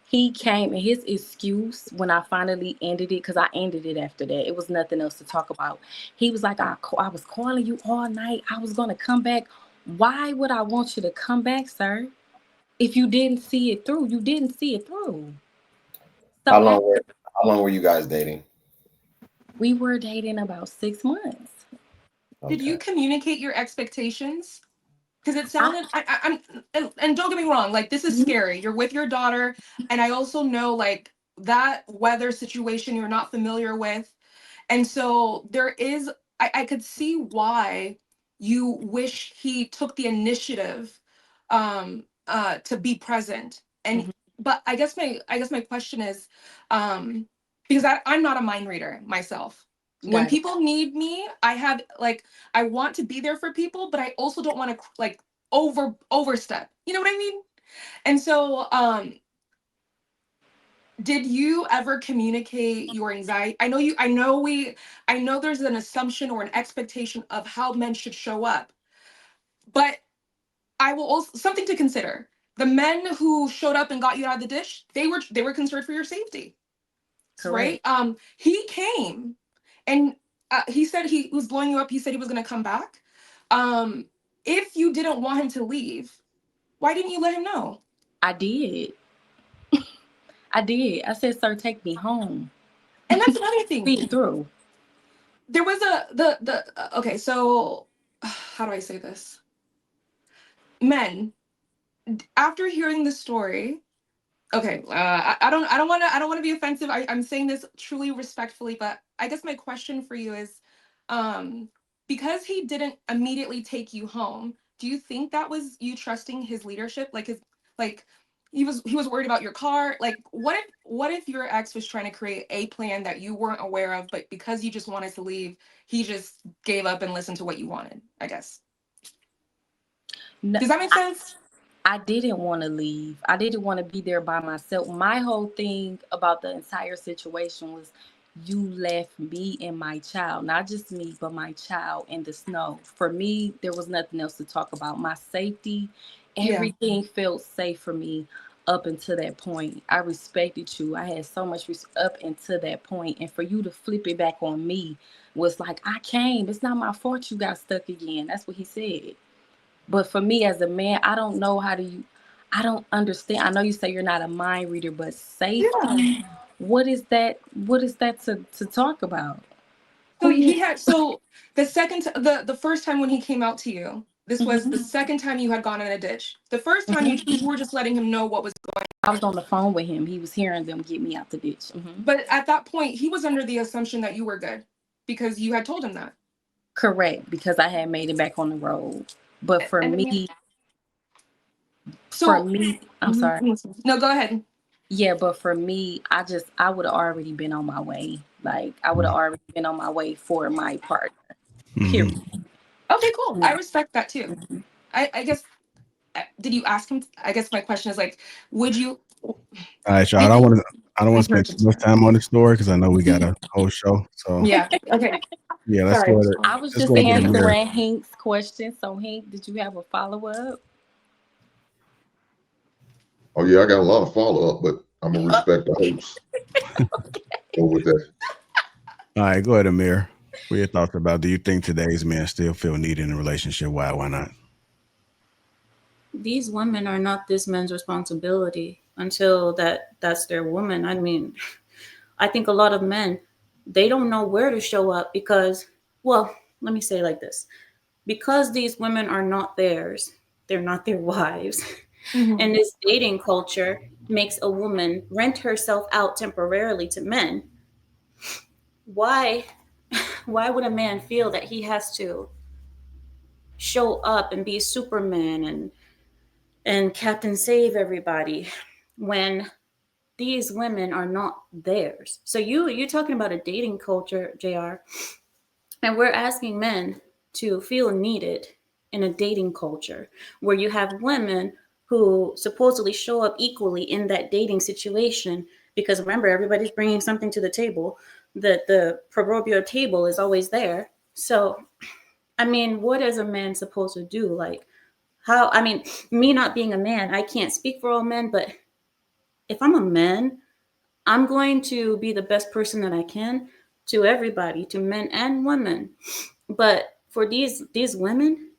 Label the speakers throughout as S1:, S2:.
S1: He came, and his excuse when I finally ended it, because I ended it after that, it was nothing else to talk about. He was like, I was calling you all night. I was going to come back. Why would I want you to come back, sir? If you didn't see it through, you didn't see it through.
S2: How
S1: So
S2: long were how long were you guys dating?
S1: we were dating about 6 months.
S3: Did
S2: Okay.
S3: you communicate your expectations? Because it
S1: I,
S3: sounded, and don't get me wrong, like this is scary. You're with your daughter, and I also know like that weather situation you're not familiar with, and so there is, I could see why you wish he took the initiative, to be present. And
S1: Mhm.
S3: but I guess my question is, because I'm not a mind reader myself. When
S1: Got it.
S3: people need me, I have like I want to be there for people, but I also don't want to like overstep. You know what I mean? And so, did you ever communicate your anxiety? I know there's an assumption or an expectation of how men should show up, but I will also something to consider. The men who showed up and got you out of the dish, they were concerned for your safety,
S1: Correct.
S3: right? He came and he said he was blowing you up. He said he was going to come back. Um, if you didn't want him to leave, why didn't you let him know?
S1: I did. I did. I said, sir, take me home.
S3: And that's another thing.
S1: See it through.
S3: There was okay, so how do I say this? Men, after hearing the story, okay, I don't want to be offensive. I'm saying this truly respectfully, but I guess my question for you is, um, because he didn't immediately take you home, do you think that was you trusting his leadership? Like he was worried about your car. Like what if your ex was trying to create a plan that you weren't aware of, but because you just wanted to leave, he just gave up and listened to what you wanted, I guess.
S1: No,
S3: Does that make sense?
S1: I didn't want to leave. I didn't want to be there by myself. My whole thing about the entire situation was you left me and my child, not just me, but my child in the snow. For me, there was nothing else to talk about. My safety,
S3: Yeah.
S1: everything felt safe for me up until that point. I respected you. I had so much up until that point. And for you to flip it back on me was like, I came. It's not my fault you got stuck again. That's what he said. But for me as a man, I don't know how to I don't understand. I know you say you're not a mind reader, but
S3: Yeah.
S1: safety, what is that to talk about?
S3: So
S1: Who you
S3: the first time when he came out to you, this was the
S1: Mhm.
S3: second time you had gone in a ditch. The first time you
S1: Mhm.
S3: were just letting him know what was going
S1: I was on the phone with him. He was hearing them get me out the ditch.
S3: But at that point, he was under the assumption that you were good because you had told him that.
S1: Correct, because I had made it back on the road. But
S3: And
S1: for
S3: so,
S1: me, I'm sorry.
S3: no, go ahead.
S1: Yeah, but for me, I would have already been on my way. Like I would have already been on my way for my partner.
S4: Hmm.
S1: Period.
S3: Okay, cool. I
S1: No.
S3: respect that too.
S1: Mhm.
S3: I guess, did you ask him? I guess my question is like, would you,
S4: All right, y'all.
S3: did you?
S4: I don't want to spend too much time on this story because I know we got a whole show. So
S3: Yeah. Okay.
S4: yeah,
S3: Sorry.
S1: I was
S4: let's
S1: just
S4: go over to Amir.
S1: answering Hank's question. So Hank, did you have a follow-up?
S5: Oh yeah, I got a lot of follow up, but I'm gonna respect the host. Go with that.
S4: All right, go ahead, Amir. What are your thoughts about? Do you think today's men still feel needed in a relationship? Why? Why not?
S6: These women are not this man's responsibility until that's their woman. I mean, I think a lot of men, they don't know where to show up because, well, let me say it like this. Because these women are not theirs, they're not their wives.
S3: Mhm.
S6: And this dating culture makes a woman rent herself out temporarily to men. Why why would a man feel that he has to show up and be Superman and Captain Save everybody when these women are not theirs? So you're talking about a dating culture, JR, and we're asking men to feel needed in a dating culture where you have women who supposedly show up equally in that dating situation because remember everybody's bringing something to the table, that the proverbial table is always there. So I mean, what is a man supposed to do? Like, how, I mean, me not being a man, I can't speak for all men, but if I'm a man, I'm going to be the best person that I can to everybody, to men and women. But for these women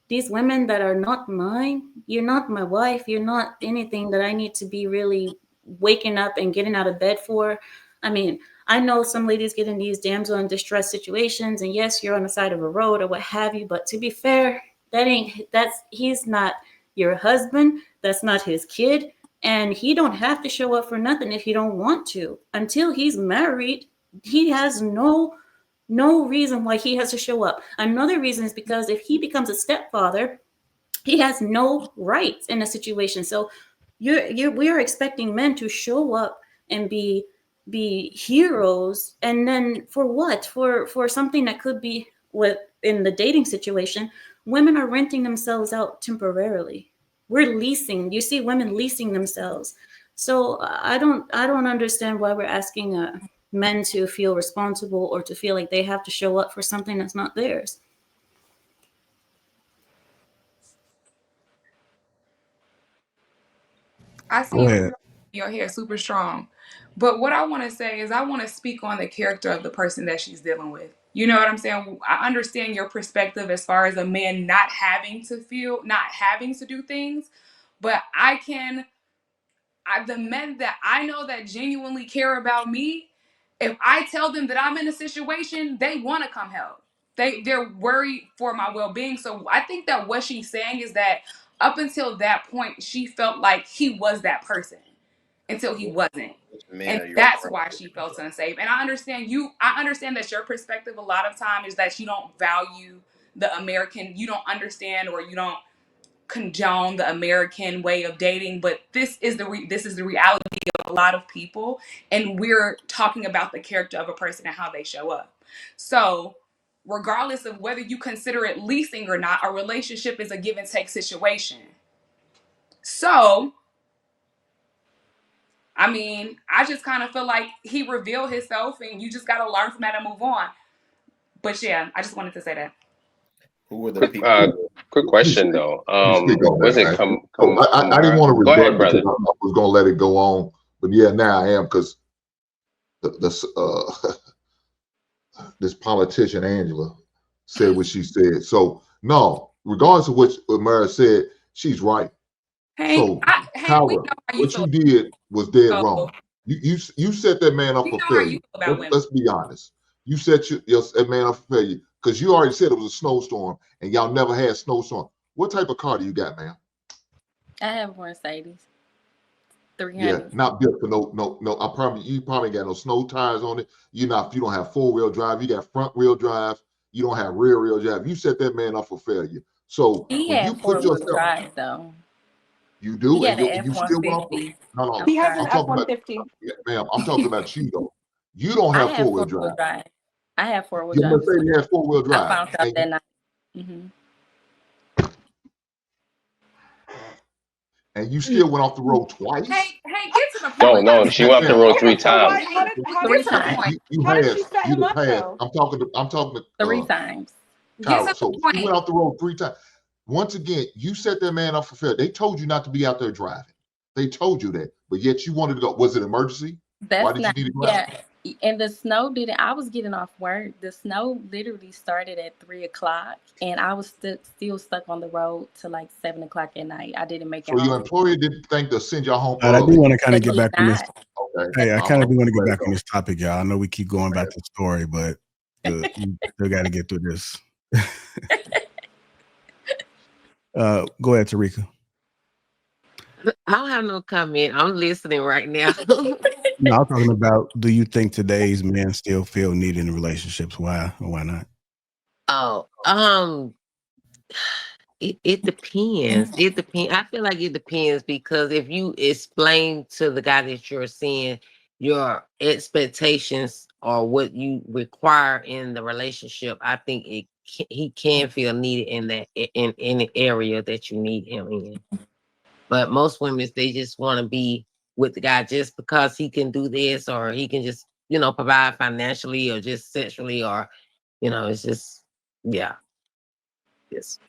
S6: that are not mine, you're not my wife, you're not anything that I need to be really waking up and getting out of bed for. I mean, I know some ladies get in these damsel in distress situations, and yes, you're on the side of a road or what have you, but to be fair, he's not your husband, that's not his kid, and he don't have to show up for nothing if he don't want to. Until he's married, he has no reason why he has to show up. Another reason is because if he becomes a stepfather, he has no rights in a situation. So we are expecting men to show up and be heroes, and then for what? For something that could be, with in the dating situation, women are renting themselves out temporarily. We're leasing. You see women leasing themselves. So I don't understand why we're asking men to feel responsible or to feel like they have to show up for something that's not theirs.
S7: I see
S4: Go
S7: you
S4: ahead.
S7: your hair super strong. But what I want to say is I want to speak on the character of the person that she's dealing with. You know what I'm saying? I understand your perspective as far as a man not having to do things, but the men that I know that genuinely care about me, if I tell them that I'm in a situation, they want to come help. They're worried for my well-being. So I think that what she's saying is that up until that point, she felt like he was that person until he wasn't.
S2: Which men
S7: And
S2: are you
S7: that's
S2: referring
S7: why she felt unsafe. And I understand that your perspective a lot of time is that you don't value the American, you don't understand, or you don't condone the American way of dating, but this is the reality of a lot of people, and we're talking about the character of a person and how they show up. So, regardless of whether you consider it leasing or not, a relationship is a give and take situation. So, I mean, I just kind of feel like he revealed himself, and you just got to learn from that and move on. But yeah, I just wanted to say that.
S2: Who were the
S8: Quick,
S2: people?
S8: quick
S5: Let me
S8: question
S5: speak,
S8: though.
S5: let me speak on
S8: Was
S5: that,
S8: it
S5: man. So I didn't
S8: Kamara?
S5: want to
S8: Go ahead,
S5: rebut because
S8: brother.
S5: I was going to let it go on, but yeah, now I am because this politician Angela said what she said. So no, regardless of what Mara said, she's right.
S7: Hank,
S5: So
S7: We
S5: Kyra,
S7: know how you
S5: what
S7: feel.
S5: you did was dead
S7: So
S5: wrong. You set that man up
S7: we
S5: for
S7: know how you
S5: failure.
S7: feel about women.
S5: Let's be honest. You set that man up for failure because you already said it was a snowstorm and y'all never had snowstorm. What type of car do you got, man?
S1: I have a Mercedes
S5: Yeah,
S1: 300.
S5: not built for no. I promise you probably ain't got no snow tires on it. You don't have 4-wheel drive. You got front wheel drive. You don't have rear wheel drive. You set that man up for failure. So
S1: He
S5: when you
S1: had
S5: put
S1: 4-wheel
S5: yourself,
S1: drive though.
S5: you
S1: He
S5: do, and
S1: had an
S5: you still want to.
S1: F-150.
S5: No.
S1: I'm
S3: He has an
S5: I'm
S1: sorry.
S5: talking about,
S3: F-150.
S5: ma'am. I'm talking about you though. You don't
S1: I
S5: have
S1: have
S5: 4-wheel
S1: 4-wheel
S5: drive.
S1: drive. I have 4-wheel
S5: Your
S1: drive before.
S5: Mercedes has 4-wheel
S1: I
S5: drive,
S1: found out that night. Mm-hmm.
S5: and you still went off the road twice.
S7: Get to the point.
S8: No, she went off the
S5: Ma'am,
S8: road
S5: I'm
S8: three
S5: not
S3: So
S5: talking.
S3: why?
S8: times.
S7: Get
S1: Three
S7: to the
S1: times.
S7: point.
S5: You
S3: How did
S5: have
S3: she set
S5: you
S3: him
S5: the
S3: up
S5: past.
S3: though?
S5: I'm talking to
S1: 3 times.
S7: Get to
S5: Kyra.
S7: the
S5: So you
S7: point.
S5: went off the road 3 times. Once again, you set that man up for failure. They told you not to be out there driving. They told you that, but yet you wanted to go. Was it emergency? Why
S1: That's
S5: did you
S1: not,
S5: need to go out?
S1: yeah. And the snow didn't, I was getting off work. The snow literally started at 3 o'clock, and I was still stuck on the road till like 7 o'clock at night. I didn't make it
S5: So your
S1: home.
S5: employer didn't think to send you home
S4: I do
S5: early.
S4: want to kind
S1: They
S4: of get
S1: did
S4: back on this.
S1: not.
S5: Okay.
S4: Hey, I
S5: I'm
S4: kind of do want to get
S5: glad
S4: back on
S5: though.
S4: this topic, y'all. I know we keep going back to the story, but we still got to get through this. Go ahead, Tarika.
S9: I don't have no comment. I'm listening right now.
S4: No, I'm talking about, do you think today's men still feel needed in relationships? Why or why not?
S9: Oh, it depends. It depends. I feel like it depends because if you explain to the guy that you're seeing your expectations or what you require in the relationship, I think he can feel needed in that in any area that you need him in. But most women, they just want to be with the guy just because he can do this or he can just, provide financially or just sexually or, it's just, yeah. Yes.